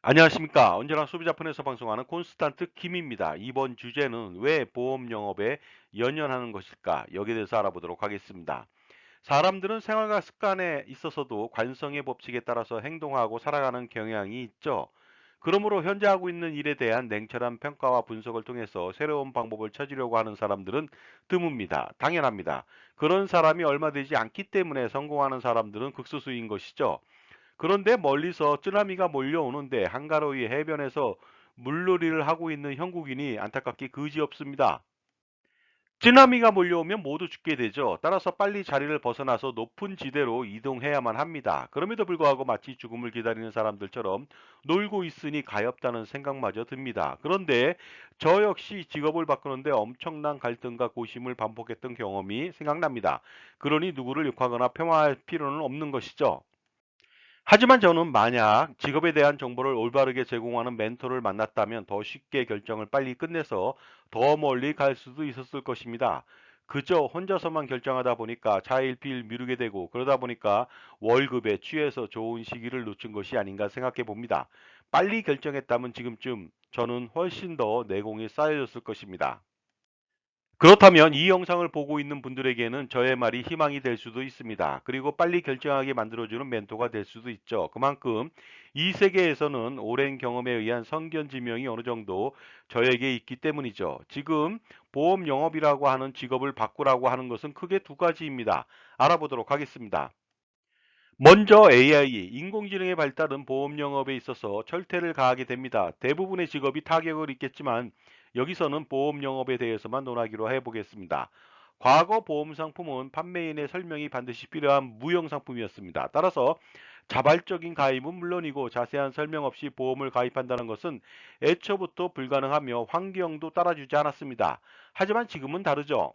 안녕하십니까. 언제나 소비자폰에서 방송하는 콘스탄트 김입니다. 이번 주제는 왜 보험 영업에 연연하는 것일까? 여기에 대해서 알아보도록 하겠습니다. 사람들은 생활과 습관에 있어서도 관성의 법칙에 따라서 행동하고 살아가는 경향이 있죠. 그러므로 현재 하고 있는 일에 대한 냉철한 평가와 분석을 통해서 새로운 방법을 찾으려고 하는 사람들은 드뭅니다. 당연합니다. 그런 사람이 얼마 되지 않기 때문에 성공하는 사람들은 극소수인 것이죠. 그런데 멀리서 쓰나미가 몰려오는데 한가로이 해변에서 물놀이를 하고 있는 형국인이 안타깝게 그지없습니다. 쓰나미가 몰려오면 모두 죽게 되죠. 따라서 빨리 자리를 벗어나서 높은 지대로 이동해야만 합니다. 그럼에도 불구하고 마치 죽음을 기다리는 사람들처럼 놀고 있으니 가엾다는 생각마저 듭니다. 그런데 저 역시 직업을 바꾸는데 엄청난 갈등과 고심을 반복했던 경험이 생각납니다. 그러니 누구를 욕하거나 폄하할 필요는 없는 것이죠. 하지만 저는 만약 직업에 대한 정보를 올바르게 제공하는 멘토를 만났다면 더 쉽게 결정을 빨리 끝내서 더 멀리 갈 수도 있었을 것입니다. 그저 혼자서만 결정하다 보니까 차일피일 미루게 되고 그러다 보니까 월급에 취해서 좋은 시기를 놓친 것이 아닌가 생각해 봅니다. 빨리 결정했다면 지금쯤 저는 훨씬 더 내공이 쌓여졌을 것입니다. 그렇다면 이 영상을 보고 있는 분들에게는 저의 말이 희망이 될 수도 있습니다. 그리고 빨리 결정하게 만들어주는 멘토가 될 수도 있죠. 그만큼 이 세계에서는 오랜 경험에 의한 선견지명이 어느 정도 저에게 있기 때문이죠. 지금 보험 영업이라고 하는 직업을 바꾸라고 하는 것은 크게 두 가지입니다. 알아보도록 하겠습니다. 먼저 AI, 인공지능의 발달은 보험 영업에 있어서 철퇴를 가하게 됩니다. 대부분의 직업이 타격을 입겠지만 여기서는 보험 영업에 대해서만 논하기로 해보겠습니다. 과거 보험 상품은 판매인의 설명이 반드시 필요한 무형 상품이었습니다. 따라서 자발적인 가입은 물론이고 자세한 설명 없이 보험을 가입한다는 것은 애초부터 불가능하며 환경도 따라주지 않았습니다. 하지만 지금은 다르죠.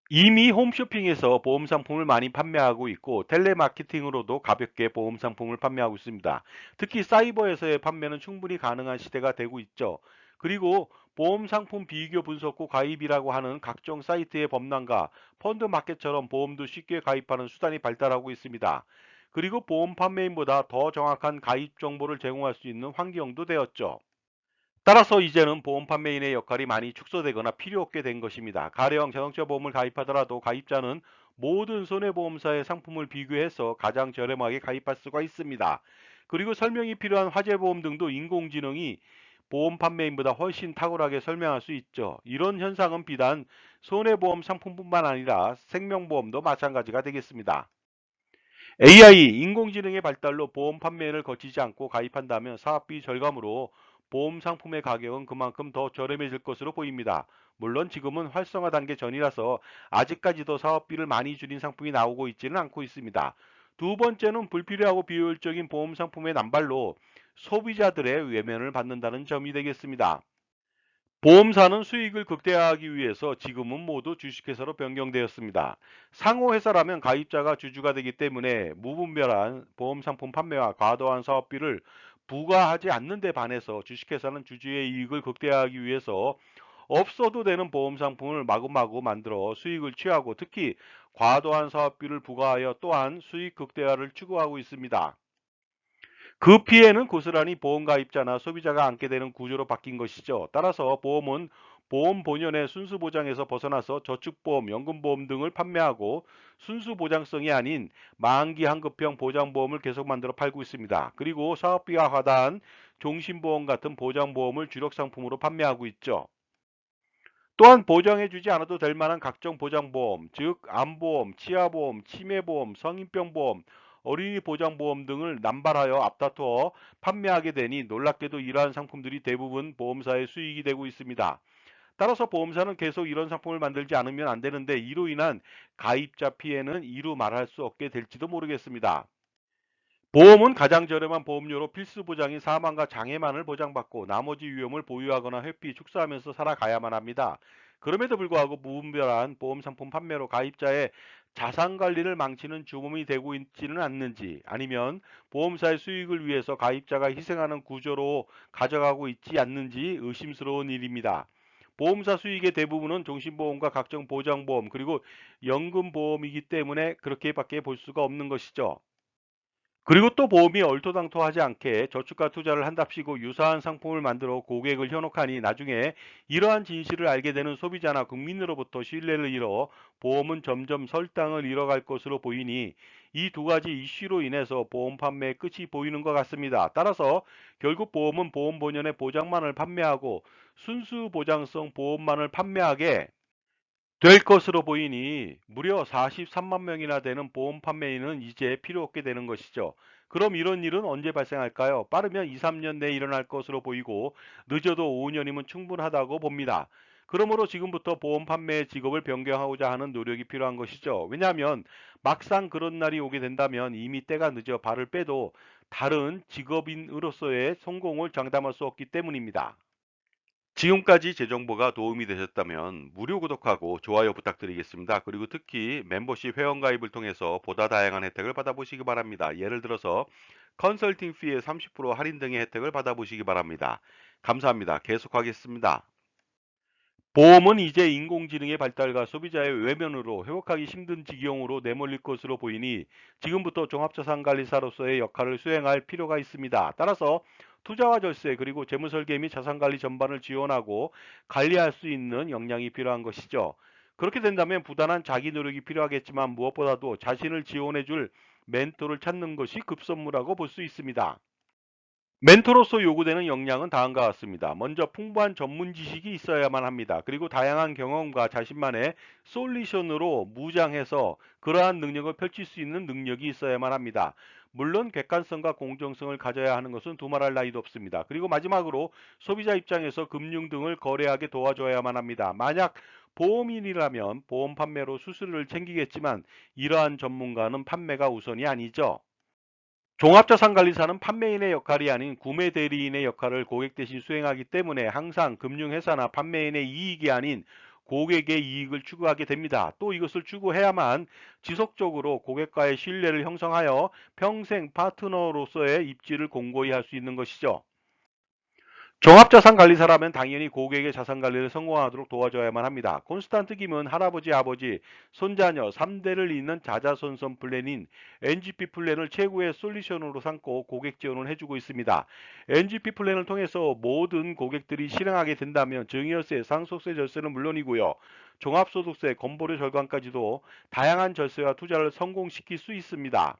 이미 홈쇼핑에서 보험 상품을 많이 판매하고 있고 텔레마케팅으로도 가볍게 보험 상품을 판매하고 있습니다. 특히 사이버에서의 판매는 충분히 가능한 시대가 되고 있죠. 그리고 보험 상품 비교 분석 후 가입이라고 하는 각종 사이트의 범람과 펀드 마켓처럼 보험도 쉽게 가입하는 수단이 발달하고 있습니다. 그리고 보험 판매인보다 더 정확한 가입 정보를 제공할 수 있는 환경도 되었죠. 따라서 이제는 보험 판매인의 역할이 많이 축소되거나 필요 없게 된 것입니다. 가령 자동차 보험을 가입하더라도 가입자는 모든 손해보험사의 상품을 비교해서 가장 저렴하게 가입할 수가 있습니다. 그리고 설명이 필요한 화재보험 등도 인공지능이 보험 판매인보다 훨씬 탁월하게 설명할 수 있죠. 이런 현상은 비단 손해보험 상품뿐만 아니라 생명보험도 마찬가지가 되겠습니다. AI, 인공지능의 발달로 보험 판매를 거치지 않고 가입한다면 사업비 절감으로 보험 상품의 가격은 그만큼 더 저렴해질 것으로 보입니다. 물론 지금은 활성화 단계 전이라서 아직까지도 사업비를 많이 줄인 상품이 나오고 있지는 않고 있습니다. 두 번째는 불필요하고 비효율적인 보험 상품의 남발로 소비자들의 외면을 받는다는 점이 되겠습니다. 보험사는 수익을 극대화하기 위해서 지금은 모두 주식회사로 변경되었습니다. 상호회사라면 가입자가 주주가 되기 때문에 무분별한 보험상품 판매와 과도한 사업비를 부과하지 않는 데 반해서 주식회사는 주주의 이익을 극대화하기 위해서 없어도 되는 보험상품을 마구마구 만들어 수익을 취하고 특히 과도한 사업비를 부과하여 또한 수익 극대화를 추구하고 있습니다. 그 피해는 고스란히 보험 가입자나 소비자가 안게 되는 구조로 바뀐 것이죠. 따라서 보험은 보험 본연의 순수 보장에서 벗어나서 저축보험, 연금보험 등을 판매하고 순수 보장성이 아닌 만기 한급형 보장보험을 계속 만들어 팔고 있습니다. 그리고 사업비가 과다한 종신보험 같은 보장보험을 주력 상품으로 판매하고 있죠. 또한 보장해주지 않아도 될 만한 각종 보장보험, 즉 암보험, 치아보험, 치매보험, 성인병보험, 어린이 보장보험 등을 남발하여 앞다투어 판매하게 되니 놀랍게도 이러한 상품들이 대부분 보험사의 수익이 되고 있습니다. 따라서 보험사는 계속 이런 상품을 만들지 않으면 안 되는데 이로 인한 가입자 피해는 이루 말할 수 없게 될지도 모르겠습니다. 보험은 가장 저렴한 보험료로 필수 보장인 사망과 장애만을 보장받고 나머지 위험을 보유하거나 회피, 축소하면서 살아가야만 합니다. 그럼에도 불구하고 무분별한 보험 상품 판매로 가입자의 자산 관리를 망치는 주범이 되고 있지는 않는지 아니면 보험사의 수익을 위해서 가입자가 희생하는 구조로 가져가고 있지 않는지 의심스러운 일입니다. 보험사 수익의 대부분은 종신보험과 각종 보장보험 그리고 연금보험이기 때문에 그렇게밖에 볼 수가 없는 것이죠. 그리고 또 보험이 얼토당토하지 않게 저축과 투자를 한답시고 유사한 상품을 만들어 고객을 현혹하니 나중에 이러한 진실을 알게 되는 소비자나 국민으로부터 신뢰를 잃어 보험은 점점 설당을 잃어갈 것으로 보이니 이 두 가지 이슈로 인해서 보험 판매의 끝이 보이는 것 같습니다. 따라서 결국 보험은 보험 본연의 보장만을 판매하고 순수 보장성 보험만을 판매하게 될 것으로 보이니 무려 43만 명이나 되는 보험 판매인은 이제 필요 없게 되는 것이죠. 그럼 이런 일은 언제 발생할까요? 빠르면 2, 3년 내에 일어날 것으로 보이고 늦어도 5년이면 충분하다고 봅니다. 그러므로 지금부터 보험 판매의 직업을 변경하고자 하는 노력이 필요한 것이죠. 왜냐하면 막상 그런 날이 오게 된다면 이미 때가 늦어 발을 빼도 다른 직업인으로서의 성공을 장담할 수 없기 때문입니다. 지금까지 제 정보가 도움이 되셨다면 무료 구독하고 좋아요 부탁드리겠습니다. 그리고 특히 멤버십 회원가입을 통해서 보다 다양한 혜택을 받아보시기 바랍니다. 예를 들어서 컨설팅 피의 30% 할인 등의 혜택을 받아보시기 바랍니다. 감사합니다. 계속하겠습니다. 보험은 이제 인공지능의 발달과 소비자의 외면으로 회복하기 힘든 지경으로 내몰릴 것으로 보이니 지금부터 종합자산관리사로서의 역할을 수행할 필요가 있습니다. 따라서 투자와 절세 그리고 재무설계 및 자산관리 전반을 지원하고 관리할 수 있는 역량이 필요한 것이죠. 그렇게 된다면 부단한 자기 노력이 필요하겠지만 무엇보다도 자신을 지원해 줄 멘토를 찾는 것이 급선무라고 볼 수 있습니다. 멘토로서 요구되는 역량은 다음과 같습니다. 먼저 풍부한 전문 지식이 있어야만 합니다. 그리고 다양한 경험과 자신만의 솔루션으로 무장해서 그러한 능력을 펼칠 수 있는 능력이 있어야만 합니다. 물론 객관성과 공정성을 가져야 하는 것은 두말할 나위도 없습니다. 그리고 마지막으로 소비자 입장에서 금융 등을 거래하게 도와줘야만 합니다. 만약 보험인이라면 보험 판매로 수수료를 챙기겠지만 이러한 전문가는 판매가 우선이 아니죠. 종합자산관리사는 판매인의 역할이 아닌 구매 대리인의 역할을 고객 대신 수행하기 때문에 항상 금융회사나 판매인의 이익이 아닌 고객의 이익을 추구하게 됩니다. 또 이것을 추구해야만 지속적으로 고객과의 신뢰를 형성하여 평생 파트너로서의 입지를 공고히 할 수 있는 것이죠. 종합자산관리사라면 당연히 고객의 자산관리를 성공하도록 도와줘야만 합니다. 콘스탄트 김은 할아버지, 아버지, 손자녀 3대를 잇는 자자손손 플랜인 NGP 플랜을 최고의 솔루션으로 삼고 고객 지원을 해주고 있습니다. NGP 플랜을 통해서 모든 고객들이 실행하게 된다면 증여세, 상속세 절세는 물론이고요. 종합소득세, 건보료 절감까지도 다양한 절세와 투자를 성공시킬 수 있습니다.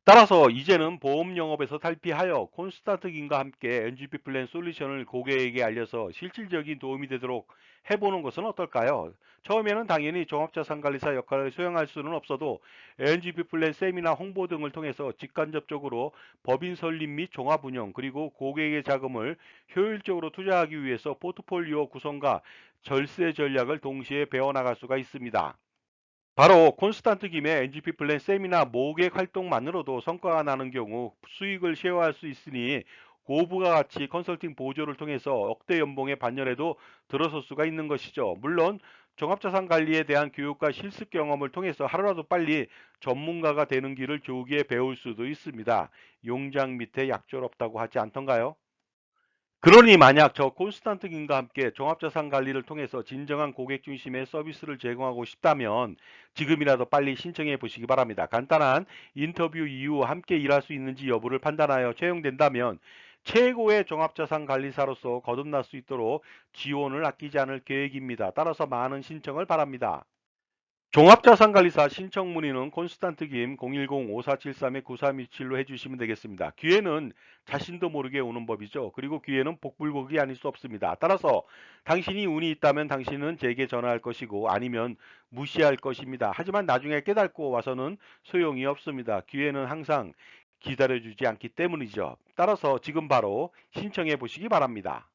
따라서 이제는 보험 영업에서 탈피하여 콘스탄트긴과 함께 NGP 플랜 솔루션을 고객에게 알려서 실질적인 도움이 되도록 해보는 것은 어떨까요? 처음에는 당연히 종합자산관리사 역할을 수행할 수는 없어도 NGP 플랜 세미나 홍보 등을 통해서 직간접적으로 법인 설립 및 종합운영 그리고 고객의 자금을 효율적으로 투자하기 위해서 포트폴리오 구성과 절세 전략을 동시에 배워나갈 수가 있습니다. 바로 콘스탄트 김의 NGP 플랜 세미나 모객 활동만으로도 성과가 나는 경우 수익을 쉐어할 수 있으니 고부가 가치 컨설팅 보조를 통해서 억대 연봉의 반열에도 들어설 수가 있는 것이죠. 물론 종합자산 관리에 대한 교육과 실습 경험을 통해서 하루라도 빨리 전문가가 되는 길을 조기에 배울 수도 있습니다. 용장 밑에 약졸 없다고 하지 않던가요? 그러니 만약 저 콘스탄트긴과 함께 종합자산 관리를 통해서 진정한 고객 중심의 서비스를 제공하고 싶다면 지금이라도 빨리 신청해 보시기 바랍니다. 간단한 인터뷰 이후 함께 일할 수 있는지 여부를 판단하여 채용된다면 최고의 종합자산 관리사로서 거듭날 수 있도록 지원을 아끼지 않을 계획입니다. 따라서 많은 신청을 바랍니다. 종합자산관리사 신청 문의는 콘스탄트 김 010-5473-9327로 해주시면 되겠습니다. 기회는 자신도 모르게 오는 법이죠. 그리고 기회는 복불복이 아닐 수 없습니다. 따라서 당신이 운이 있다면 당신은 제게 전화할 것이고 아니면 무시할 것입니다. 하지만 나중에 깨닫고 와서는 소용이 없습니다. 기회는 항상 기다려주지 않기 때문이죠. 따라서 지금 바로 신청해 보시기 바랍니다.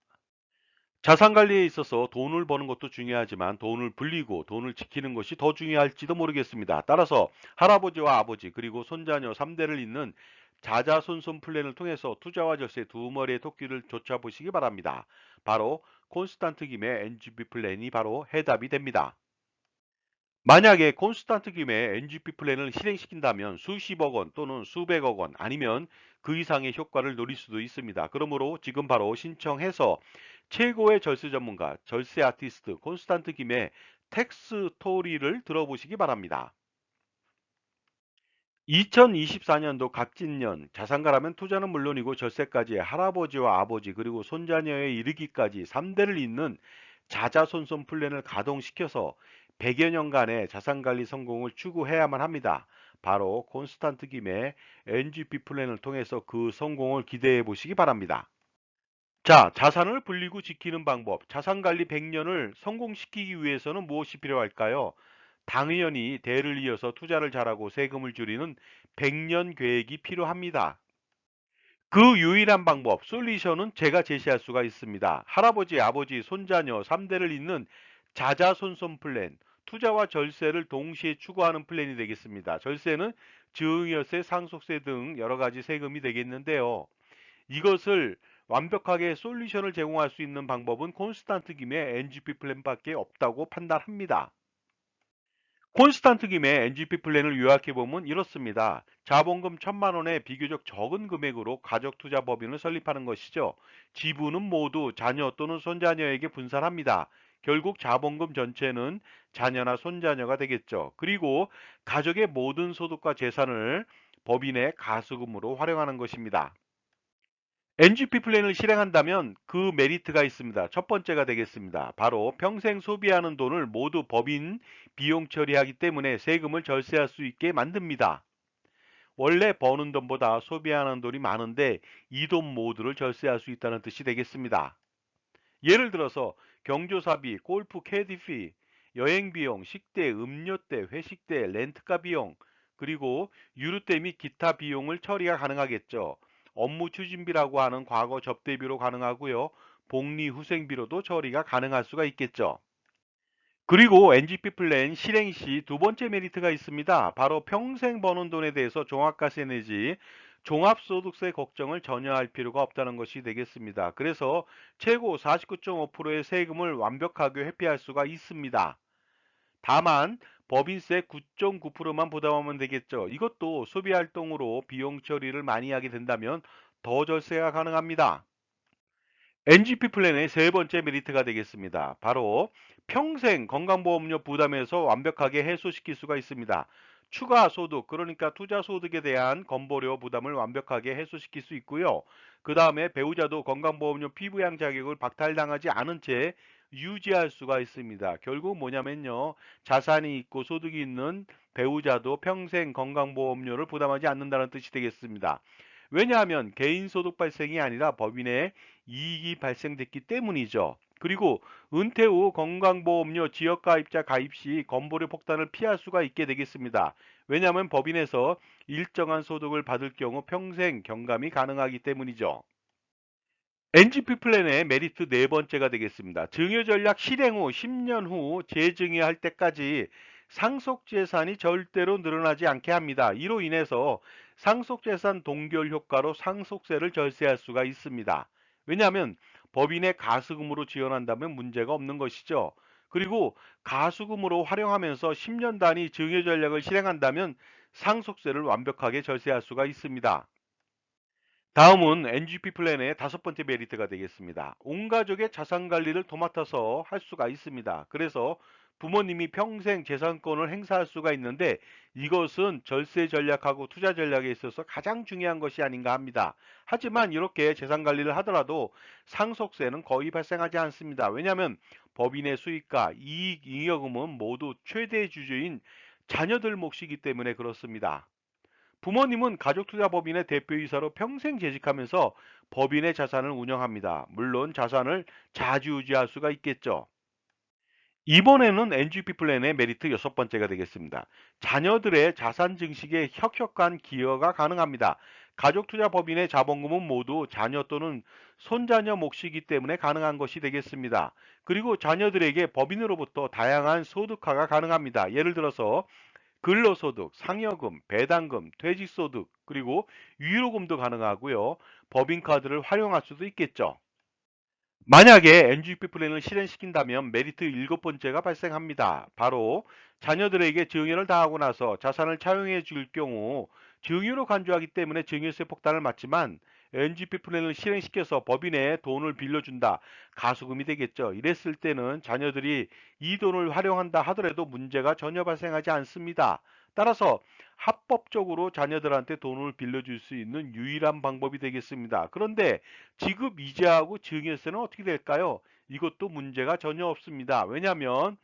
자산 관리에 있어서 돈을 버는 것도 중요하지만 돈을 불리고 돈을 지키는 것이 더 중요할지도 모르겠습니다. 따라서 할아버지와 아버지 그리고 손자녀 3대를 잇는 자자손손 플랜을 통해서 투자와 절세 두 머리의 토끼를 쫓아보시기 바랍니다. 바로 콘스탄트 김의 NGP 플랜이 바로 해답이 됩니다. 만약에 콘스탄트 김의 NGP 플랜을 실행시킨다면 수십억 원 또는 수백억 원 아니면 그 이상의 효과를 노릴 수도 있습니다. 그러므로 지금 바로 신청해서 최고의 절세 전문가, 절세 아티스트 콘스탄트 김의 텍스 스토리를 들어보시기 바랍니다. 2024년도 갑진년 자산가라면 투자는 물론이고 절세까지 할아버지와 아버지 그리고 손자녀에 이르기까지 3대를 잇는 자자손손 플랜을 가동시켜서 100여 년간의 자산관리 성공을 추구해야만 합니다. 바로 콘스탄트 김의 NGP 플랜을 통해서 그 성공을 기대해 보시기 바랍니다. 자, 자산을 불리고 지키는 방법. 자산관리 100년을 성공시키기 위해서는 무엇이 필요할까요? 당연히 대를 이어서 투자를 잘하고 세금을 줄이는 100년 계획이 필요합니다. 그 유일한 방법, 솔루션은 제가 제시할 수가 있습니다. 할아버지, 아버지, 손자녀 3대를 잇는 자자손손 플랜, 투자와 절세를 동시에 추구하는 플랜이 되겠습니다. 절세는 증여세, 상속세 등 여러 가지 세금이 되겠는데요. 이것을 완벽하게 솔루션을 제공할 수 있는 방법은 콘스탄트 김의 NGP 플랜밖에 없다고 판단합니다. 콘스탄트 김의 NGP 플랜을 요약해보면 이렇습니다. 자본금 1,000만 원의 비교적 적은 금액으로 가족 투자 법인을 설립하는 것이죠. 지분은 모두 자녀 또는 손자녀에게 분산합니다. 결국 자본금 전체는 자녀나 손자녀가 되겠죠. 그리고 가족의 모든 소득과 재산을 법인의 가수금으로 활용하는 것입니다. NGP 플랜을 실행한다면 그 메리트가 있습니다. 첫 번째가 되겠습니다. 바로 평생 소비하는 돈을 모두 법인 비용 처리하기 때문에 세금을 절세할 수 있게 만듭니다. 원래 버는 돈보다 소비하는 돈이 많은데 이 돈 모두를 절세할 수 있다는 뜻이 되겠습니다. 예를 들어서 경조사비, 골프 캐디피, 여행비용, 식대, 음료대, 회식대, 렌트카 비용, 그리고 유류대 및 기타 비용을 처리가 가능하겠죠. 업무 추진비라고 하는 과거 접대비로 가능하고요. 복리 후생비로도 처리가 가능할 수가 있겠죠. 그리고 NGP 플랜 실행 시 두 번째 메리트가 있습니다. 바로 평생 버는 돈에 대해서 종합과세 내지 종합소득세 걱정을 전혀 할 필요가 없다는 것이 되겠습니다. 그래서 최고 49.5%의 세금을 완벽하게 회피할 수가 있습니다. 다만 법인세 9.9%만 부담하면 되겠죠. 이것도 소비활동으로 비용 처리를 많이 하게 된다면 더 절세가 가능합니다. NGP 플랜의 세 번째 메리트가 되겠습니다. 바로 평생 건강보험료 부담에서 완벽하게 해소시킬 수가 있습니다. 추가 소득, 그러니까 투자 소득에 대한 건보료 부담을 완벽하게 해소시킬 수 있고요. 그 다음에 배우자도 건강보험료 피부양 자격을 박탈당하지 않은 채 유지할 수가 있습니다. 결국 뭐냐면요. 자산이 있고 소득이 있는 배우자도 평생 건강보험료를 부담하지 않는다는 뜻이 되겠습니다. 왜냐하면 개인소득 발생이 아니라 법인의 이익이 발생됐기 때문이죠. 그리고 은퇴 후 건강보험료 지역가입자 가입 시 건보료 폭탄을 피할 수가 있게 되겠습니다. 왜냐하면 법인에서 일정한 소득을 받을 경우 평생 경감이 가능하기 때문이죠. NGP 플랜의 메리트 네 번째가 되겠습니다. 증여 전략 실행 후 10년 후 재증여할 때까지 상속재산이 절대로 늘어나지 않게 합니다. 이로 인해서 상속재산 동결 효과로 상속세를 절세할 수가 있습니다. 왜냐하면 법인의 가수금으로 지원한다면 문제가 없는 것이죠. 그리고 가수금으로 활용하면서 10년 단위 증여 전략을 실행한다면 상속세를 완벽하게 절세할 수가 있습니다. 다음은 NGP 플랜의 다섯 번째 메리트가 되겠습니다. 온 가족의 자산 관리를 도맡아서 할 수가 있습니다. 그래서 부모님이 평생 재산권을 행사할 수가 있는데 이것은 절세 전략하고 투자 전략에 있어서 가장 중요한 것이 아닌가 합니다. 하지만 이렇게 재산 관리를 하더라도 상속세는 거의 발생하지 않습니다. 왜냐하면 법인의 수익과 이익 잉여금은 모두 최대 주주인 자녀들 몫이기 때문에 그렇습니다. 부모님은 가족투자법인의 대표이사로 평생 재직하면서 법인의 자산을 운영합니다. 물론 자산을 자주유지할 수가 있겠죠. 이번에는 NGP 플랜의 메리트 여섯 번째가 되겠습니다. 자녀들의 자산 증식에 혁혁한 기여가 가능합니다. 가족투자법인의 자본금은 모두 자녀 또는 손자녀 몫이기 때문에 가능한 것이 되겠습니다. 그리고 자녀들에게 법인으로부터 다양한 소득화가 가능합니다. 예를 들어서 근로소득, 상여금, 배당금, 퇴직소득, 그리고 유로금도 가능하고요. 법인카드를 활용할 수도 있겠죠. 만약에 NGP 플랜을 실행시킨다면 메리트 일곱 번째가 발생합니다. 바로 자녀들에게 증여를 당하고 나서 자산을 차용해 줄 경우 증여로 간주하기 때문에 증여세 폭탄을 맞지만 NGP 플랜을 실행시켜서 법인에 돈을 빌려준다. 가수금이 되겠죠. 이랬을 때는 자녀들이 이 돈을 활용한다 하더라도 문제가 전혀 발생하지 않습니다. 따라서 합법적으로 자녀들한테 돈을 빌려줄 수 있는 유일한 방법이 되겠습니다. 그런데 지급 이자하고 증여세는 어떻게 될까요? 이것도 문제가 전혀 없습니다. 왜냐하면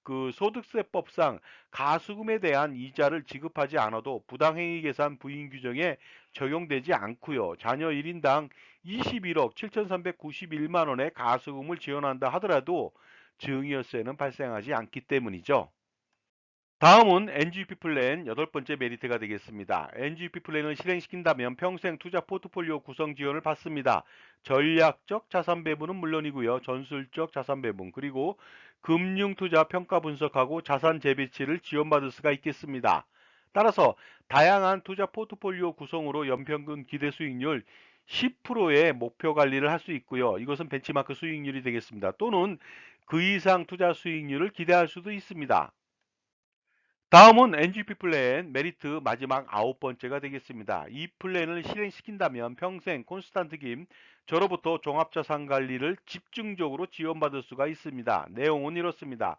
그 소득세법상 가수금에 대한 이자를 지급하지 않아도 부당행위 계산 부인 규정에 적용되지 않고요. 자녀 1인당 21억 7,391만 원의 가수금을 지원한다 하더라도 증여세는 발생하지 않기 때문이죠. 다음은 NGP 플랜 여덟 번째 메리트가 되겠습니다. NGP 플랜을 실행시킨다면 평생 투자 포트폴리오 구성 지원을 받습니다. 전략적 자산 배분은 물론이고요. 전술적 자산 배분 그리고 금융 투자 평가 분석하고 자산 재배치를 지원받을 수가 있겠습니다. 따라서 다양한 투자 포트폴리오 구성으로 연평균 기대 수익률 10%의 목표 관리를 할 수 있고요. 이것은 벤치마크 수익률이 되겠습니다. 또는 그 이상 투자 수익률을 기대할 수도 있습니다. 다음은 NGP 플랜 메리트 마지막 아홉 번째가 되겠습니다. 이 플랜을 실행시킨다면 평생 콘스탄트 김 저로부터 종합자산 관리를 집중적으로 지원받을 수가 있습니다. 내용은 이렇습니다.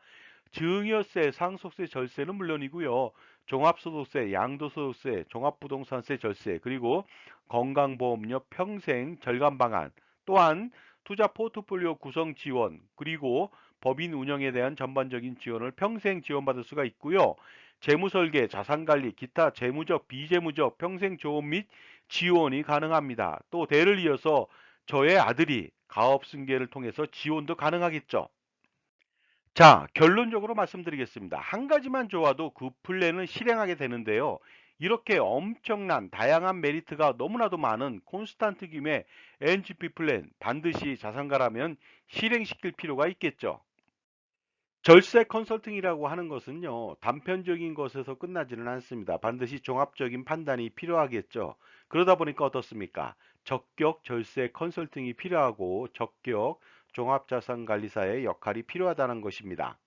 증여세, 상속세, 절세는 물론이고요. 종합소득세, 양도소득세, 종합부동산세 절세, 그리고 건강보험료 평생 절감 방안, 또한 투자 포트폴리오 구성 지원, 그리고 법인 운영에 대한 전반적인 지원을 평생 지원받을 수가 있고요. 재무설계, 자산관리, 기타 재무적, 비재무적 평생 조언 및 지원이 가능합니다. 또 대를 이어서 저의 아들이 가업승계를 통해서 지원도 가능하겠죠. 자, 결론적으로 말씀드리겠습니다. 한 가지만 좋아도 그 플랜을 실행하게 되는데요. 이렇게 엄청난 다양한 메리트가 너무나도 많은 콘스탄트 김의 NGP 플랜 반드시 자산가라면 실행시킬 필요가 있겠죠. 절세 컨설팅이라고 하는 것은요, 단편적인 것에서 끝나지는 않습니다. 반드시 종합적인 판단이 필요하겠죠. 그러다 보니까 어떻습니까? 적격 절세 컨설팅이 필요하고 적격 종합자산관리사의 역할이 필요하다는 것입니다.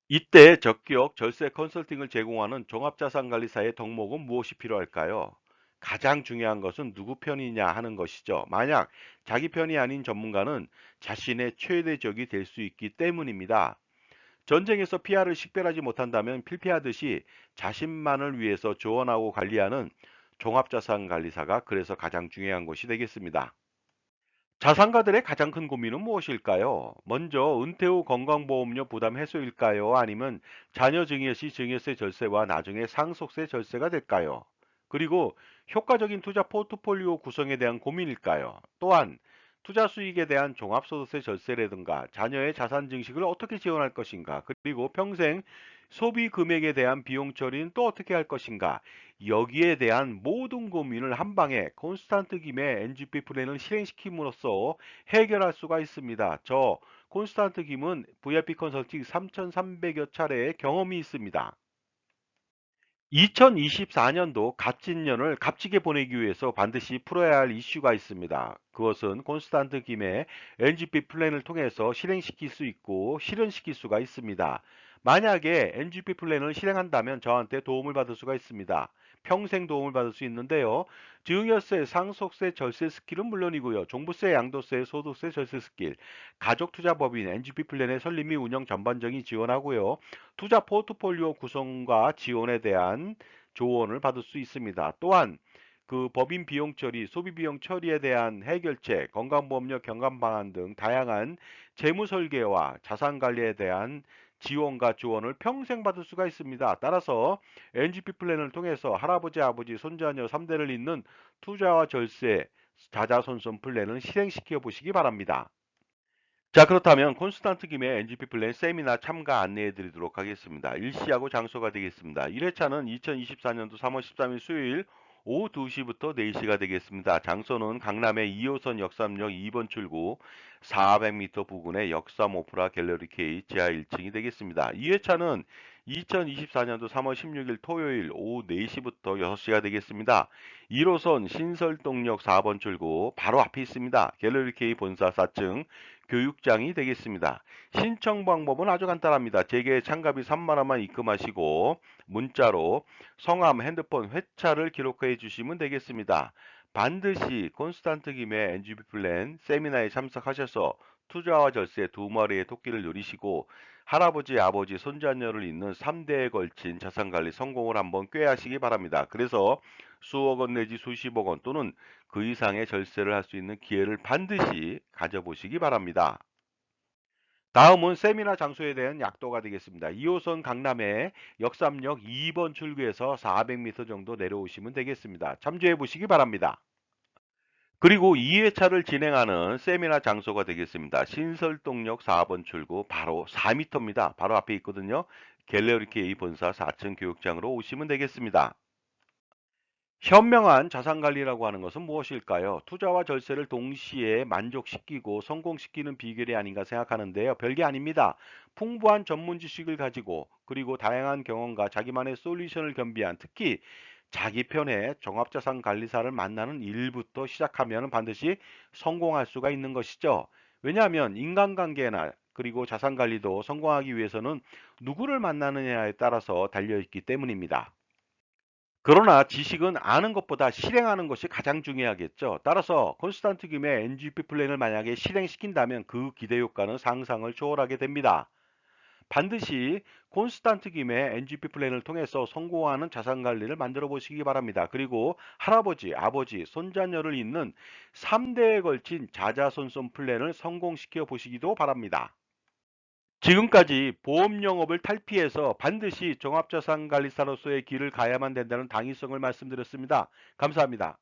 이때 적격 절세 컨설팅을 제공하는 종합자산관리사의 덕목은 무엇이 필요할까요? 가장 중요한 것은 누구 편이냐 하는 것이죠. 만약 자기 편이 아닌 전문가는 자신의 최대적이 될 수 있기 때문입니다. 전쟁에서 피아를 식별하지 못한다면 필피하듯이 자신만을 위해서 조언하고 관리하는 종합자산관리사가 그래서 가장 중요한 것이 되겠습니다. 자산가들의 가장 큰 고민은 무엇일까요? 먼저 은퇴 후 건강보험료 부담 해소일까요? 아니면 자녀 증여 시 증여세 절세와 나중에 상속세 절세가 될까요? 그리고 효과적인 투자 포트폴리오 구성에 대한 고민일까요? 또한 투자 수익에 대한 종합소득세 절세라든가 자녀의 자산 증식을 어떻게 지원할 것인가? 그리고 평생 소비 금액에 대한 비용 처리는 또 어떻게 할 것인가? 여기에 대한 모든 고민을 한 방에 콘스탄트 김의 NGP 플랜을 실행시킴으로써 해결할 수가 있습니다. 저 콘스탄트 김은 VIP 컨설팅 3,300여 차례의 경험이 있습니다. 2024년도 갑진년을 값지게 보내기 위해서 반드시 풀어야 할 이슈가 있습니다. 그것은 콘스탄트 김의 NGP 플랜을 통해서 실행시킬 수 있고 실현시킬 수가 있습니다. 만약에 NGP 플랜을 실행한다면 저한테 도움을 받을 수가 있습니다. 평생 도움을 받을 수 있는데요. 증여세, 상속세, 절세 스킬은 물론이고요. 종부세, 양도세, 소득세, 절세 스킬, 가족투자법인 NGP 플랜의 설립 및 운영 전반적인 지원하고요. 투자 포트폴리오 구성과 지원에 대한 조언을 받을 수 있습니다. 또한 그 법인 비용 처리, 소비 비용 처리에 대한 해결책, 건강보험료 경감 방안 등 다양한 재무 설계와 자산 관리에 대한 지원과 조언을 평생 받을 수가 있습니다. 따라서 NGP 플랜을 통해서 할아버지, 아버지, 손자녀 3대를 잇는 투자와 절세, 자자손손 플랜을 실행시켜 보시기 바랍니다. 자, 그렇다면 콘스탄트 김의 NGP 플랜 세미나 참가 안내해 드리도록 하겠습니다. 일시하고 장소가 되겠습니다. 1회차는 2024년도 3월 13일 수요일 오후 2시부터 4시가 되겠습니다. 장소는 강남의 2호선 역삼역 2번 출구 400m 부근의 역삼 오프라 갤러리 K 지하 1층이 되겠습니다. 2회차는 2024년도 3월 16일 토요일 오후 4시부터 6시가 되겠습니다. 1호선 신설동역 4번 출구 바로 앞에 있습니다. 갤러리 K 본사 4층 교육장이 되겠습니다. 신청 방법은 아주 간단합니다. 제게 참가비 3만 원만 입금하시고 문자로 성함, 핸드폰, 회차를 기록해 주시면 되겠습니다. 반드시 콘스탄트 김의 NGP 플랜 세미나에 참석하셔서 투자와 절세 두 마리의 토끼를 누리시고 할아버지, 아버지, 손자녀를 잇는 3대에 걸친 자산관리 성공을 한번 꾀하시기 바랍니다. 그래서 수억 원 내지 수십억 원 또는 그 이상의 절세를 할 수 있는 기회를 반드시 가져보시기 바랍니다. 다음은 세미나 장소에 대한 약도가 되겠습니다. 2호선 강남에 역삼역 2번 출구에서 400m 정도 내려오시면 되겠습니다. 참조해 보시기 바랍니다. 그리고 2회차를 진행하는 세미나 장소가 되겠습니다. 신설동역 4번 출구 바로 4m입니다. 바로 앞에 있거든요. 갤러리 K 본사 4층 교육장으로 오시면 되겠습니다. 현명한 자산관리라고 하는 것은 무엇일까요? 투자와 절세를 동시에 만족시키고 성공시키는 비결이 아닌가 생각하는데요. 별게 아닙니다. 풍부한 전문 지식을 가지고 그리고 다양한 경험과 자기만의 솔루션을 겸비한 특히 자기 편의 종합자산관리사를 만나는 일부터 시작하면 반드시 성공할 수가 있는 것이죠. 왜냐하면 인간관계나 그리고 자산관리도 성공하기 위해서는 누구를 만나느냐에 따라서 달려있기 때문입니다. 그러나 지식은 아는 것보다 실행하는 것이 가장 중요하겠죠. 따라서 콘스탄트 김의 NGP 플랜을 만약에 실행시킨다면 그 기대 효과는 상상을 초월하게 됩니다. 반드시 콘스탄트 김의 NGP 플랜을 통해서 성공하는 자산 관리를 만들어 보시기 바랍니다. 그리고 할아버지, 아버지, 손자녀를 잇는 3대에 걸친 자자손손 플랜을 성공시켜 보시기도 바랍니다. 지금까지 보험 영업을 탈피해서 반드시 종합자산관리사로서의 길을 가야만 된다는 당위성을 말씀드렸습니다. 감사합니다.